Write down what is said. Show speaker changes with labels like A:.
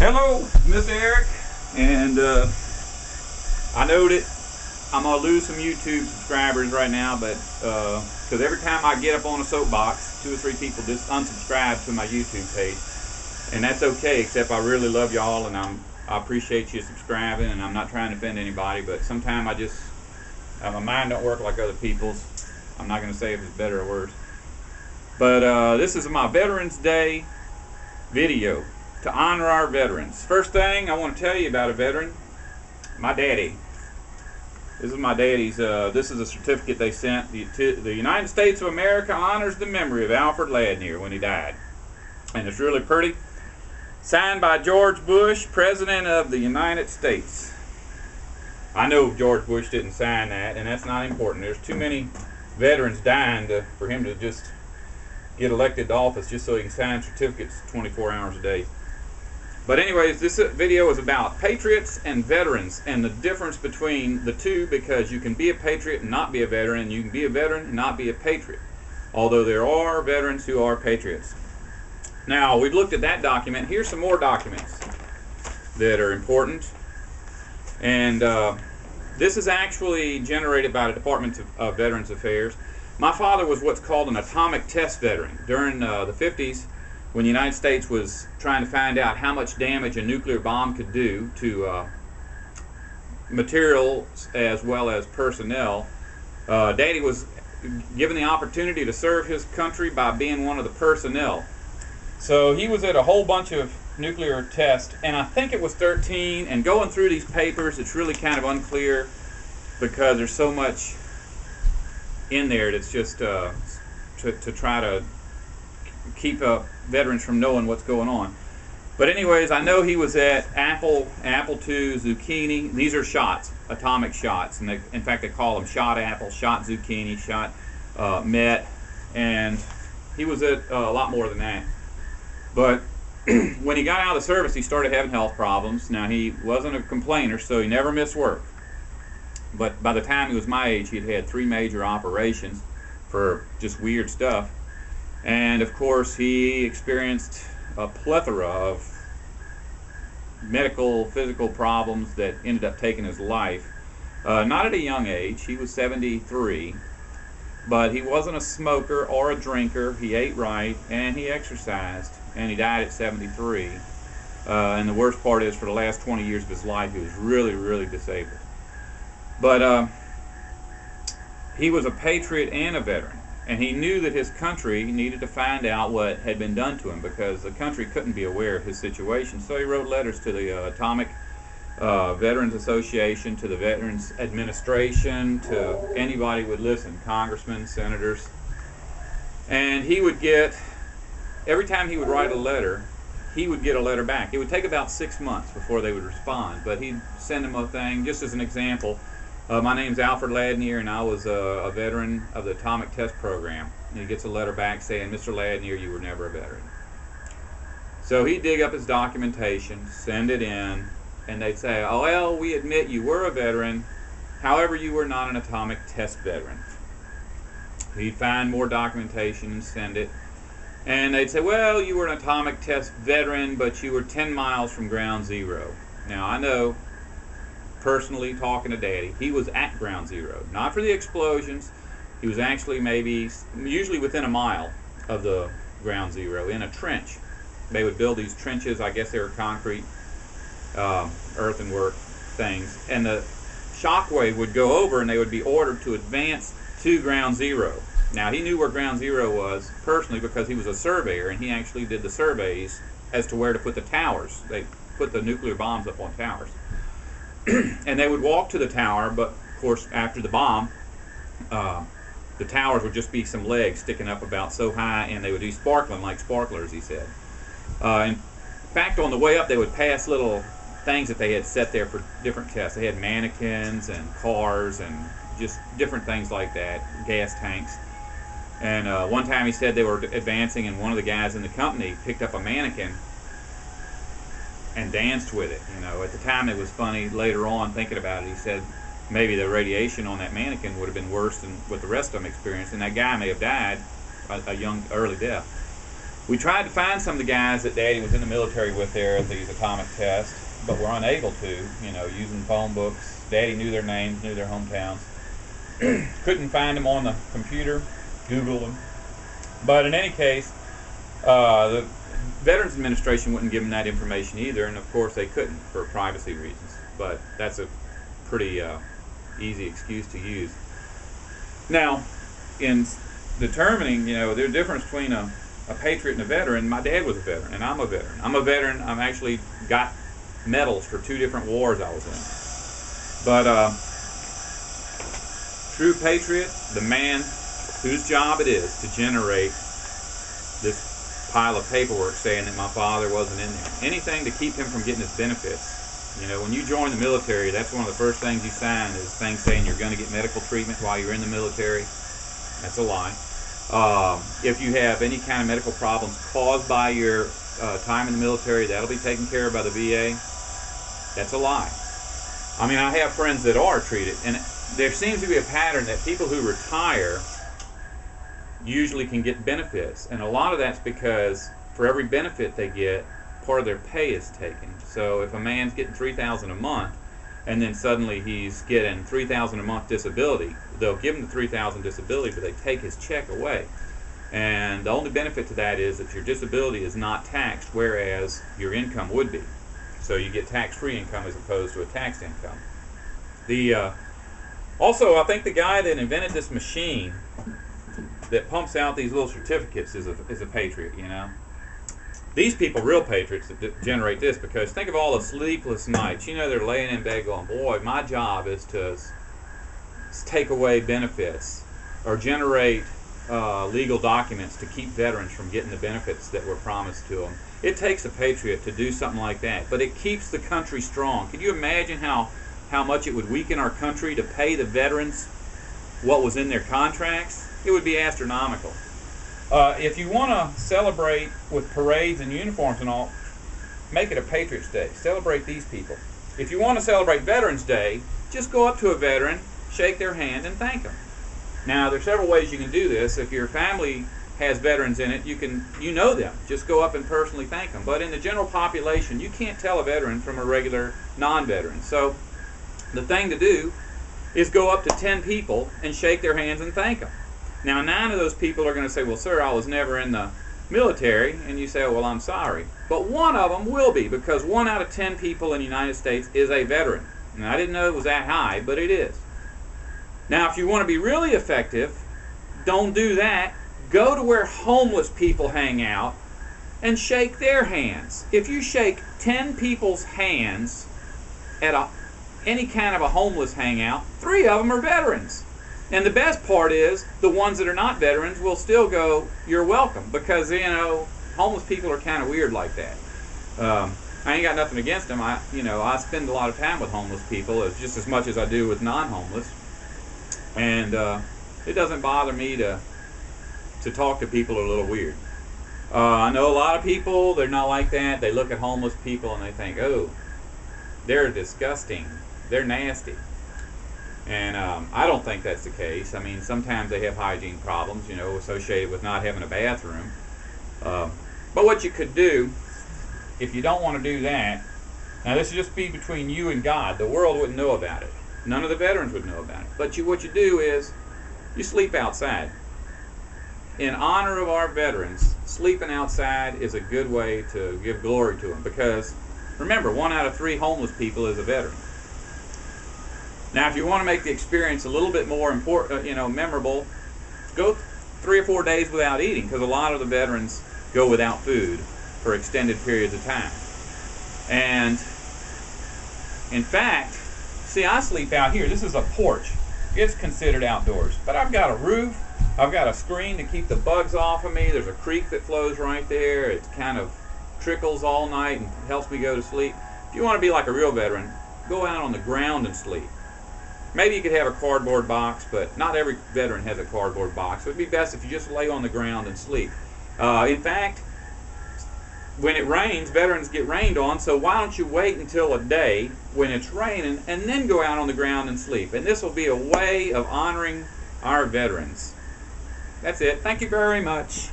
A: Hello, Mr. Eric, and I know that I'm gonna lose some YouTube subscribers right now, but because every time I get up on a soapbox, 2 or 3 people just unsubscribe to my YouTube page, and that's okay. Except I really love y'all, and I appreciate you subscribing, and I'm not trying to offend anybody, but sometimes my mind don't work like other people's. I'm not gonna say if it's better or worse, but this is my Veterans Day video to honor our veterans. First thing I want to tell you about a veteran, my daddy. This is my daddy's, this is a certificate they sent. The United States of America honors the memory of Alfred Ladnier when he died. And it's really pretty. Signed by George Bush, President of the United States. I know George Bush didn't sign that, and that's not important. There's too many veterans dying for him to just get elected to office just so he can sign certificates 24 hours a day. But anyways, this video is about patriots and veterans and the difference between the two, because you can be a patriot and not be a veteran, and you can be a veteran and not be a patriot. Although there are veterans who are patriots. Now, we've looked at that document. Here's some more documents that are important. And this is actually generated by the Department of Veterans Affairs. My father was what's called an atomic test veteran. During the 50s, when the United States was trying to find out how much damage a nuclear bomb could do to materials as well as personnel, Daddy was given the opportunity to serve his country by being one of the personnel. So he was at a whole bunch of nuclear tests, and I think it was 13, and going through these papers, it's really kind of unclear because there's so much in there that's just to try to keep veterans from knowing what's going on. But anyways, I know he was at Apple II, zucchini. These are shots, atomic shots, and in fact they call them shot apple, shot zucchini, shot met, and he was at a lot more than that. But when he got out of the service, he started having health problems. Now, he wasn't a complainer, so he never missed work. But by the time he was my age, he'd had 3 major operations for just weird stuff. And of course, he experienced a plethora of medical, physical problems that ended up taking his life. Not at a young age. He was 73. But he wasn't a smoker or a drinker. He ate right, and he exercised. And he died at 73. And the worst part is, for the last 20 years of his life, he was really, really disabled. But he was a patriot and a veteran. And he knew that his country needed to find out what had been done to him, because the country couldn't be aware of his situation. So he wrote letters to the Atomic Veterans Association, to the Veterans Administration, to anybody who would listen, congressmen, senators. And he would get, every time he would write a letter, he would get a letter back. It would take about 6 months before they would respond, but he'd send them a thing. Just as an example, my name's Alfred Ladnier, and I was a veteran of the Atomic Test Program. And he gets a letter back saying, Mr. Ladnier, you were never a veteran. So he'd dig up his documentation, send it in, and they'd say, oh, well, we admit you were a veteran, however, you were not an atomic test veteran. He'd find more documentation and send it, and they'd say, well, you were an atomic test veteran, but you were 10 miles from ground zero. Now, I know, personally talking to Daddy, he was at ground zero. Not for the explosions. He was actually usually within a mile of the ground zero, in a trench. They would build these trenches, I guess they were concrete, earthenwork things, and the shockwave would go over, and they would be ordered to advance to ground zero. Now, he knew where ground zero was personally because he was a surveyor, and he actually did the surveys as to where to put the towers. They put the nuclear bombs up on towers. And they would walk to the tower, but of course, after the bomb, the towers would just be some legs sticking up about so high, and they would be sparkling like sparklers, he said. In fact, on the way up, they would pass little things that they had set there for different tests. They had mannequins and cars and just different things like that, gas tanks. And one time he said they were advancing, and one of the guys in the company picked up a mannequin and danced with it. You know, at the time it was funny. Later on, thinking about it, he said maybe the radiation on that mannequin would have been worse than what the rest of them experienced, and that guy may have died a young, early death. We tried to find some of the guys that Daddy was in the military with there at these atomic tests, but we're unable to, using phone books. Daddy knew their names, knew their hometowns. Couldn't find them on the computer, Googled them. But in any case, the Veterans Administration wouldn't give them that information either, and of course they couldn't for privacy reasons. But that's a pretty easy excuse to use. Now, in determining, the difference between a patriot and a veteran, my dad was a veteran, and I'm a veteran. I'm a veteran. I'm actually got medals for 2 different wars I was in. But true patriot, the man whose job it is to generate this pile of paperwork saying that my father wasn't in there. Anything to keep him from getting his benefits. When you join the military, that's one of the first things you sign is things saying you're going to get medical treatment while you're in the military. That's a lie. If you have any kind of medical problems caused by your time in the military, that'll be taken care of by the VA. That's a lie. I mean, I have friends that are treated, and there seems to be a pattern that people who retire usually can get benefits, and a lot of that's because for every benefit they get, part of their pay is taken. So if a man's getting $3,000 a month, and then suddenly he's getting $3,000 a month disability, they'll give him the $3,000 disability, but they take his check away. And the only benefit to that is that your disability is not taxed, whereas your income would be. So you get tax-free income as opposed to a taxed income. Also, I think the guy that invented this machine that pumps out these little certificates is a patriot, These people, real patriots, that generate this, because think of all the sleepless nights. They're laying in bed going, boy, my job is to take away benefits or generate legal documents to keep veterans from getting the benefits that were promised to them. It takes a patriot to do something like that, but it keeps the country strong. Can you imagine how much it would weaken our country to pay the veterans what was in their contracts? It would be astronomical. If you want to celebrate with parades and uniforms and all, make it a Patriots Day. Celebrate these people. If you want to celebrate Veterans Day, just go up to a veteran, shake their hand, and thank them. Now, there's several ways you can do this. If your family has veterans in it, you know them. Just go up and personally thank them. But in the general population, you can't tell a veteran from a regular non-veteran. So the thing to do is go up to 10 people and shake their hands and thank them. Now, 9 of those people are going to say, well, sir, I was never in the military. And you say, oh, well, I'm sorry. But 1 of them will be, because 1 out of 10 people in the United States is a veteran. And I didn't know it was that high, but it is. Now, if you want to be really effective, don't do that. Go to where homeless people hang out and shake their hands. If you shake 10 people's hands at any kind of a homeless hangout, 3 of them are veterans. And the best part is, the ones that are not veterans will still go, you're welcome, because, homeless people are kind of weird like that. I ain't got nothing against them. I spend a lot of time with homeless people, just as much as I do with non-homeless. And it doesn't bother me to talk to people who are a little weird. I know a lot of people, they're not like that. They look at homeless people and they think, oh, they're disgusting. They're nasty. And I don't think that's the case. I mean, sometimes they have hygiene problems, associated with not having a bathroom. But what you could do, if you don't want to do that, now this would just be between you and God. The world wouldn't know about it. None of the veterans would know about it. But what you do is, you sleep outside. In honor of our veterans, sleeping outside is a good way to give glory to them. Because, remember, 1 out of 3 homeless people is a veteran. Now, if you want to make the experience a little bit more important, memorable, go 3 or 4 days without eating, because a lot of the veterans go without food for extended periods of time. And, in fact, see, I sleep out here. This is a porch. It's considered outdoors. But I've got a roof. I've got a screen to keep the bugs off of me. There's a creek that flows right there. It kind of trickles all night and helps me go to sleep. If you want to be like a real veteran, go out on the ground and sleep. Maybe you could have a cardboard box, but not every veteran has a cardboard box. So it'd be best if you just lay on the ground and sleep. In fact, when it rains, veterans get rained on, so why don't you wait until a day when it's raining and then go out on the ground and sleep? And this will be a way of honoring our veterans. That's it. Thank you very much.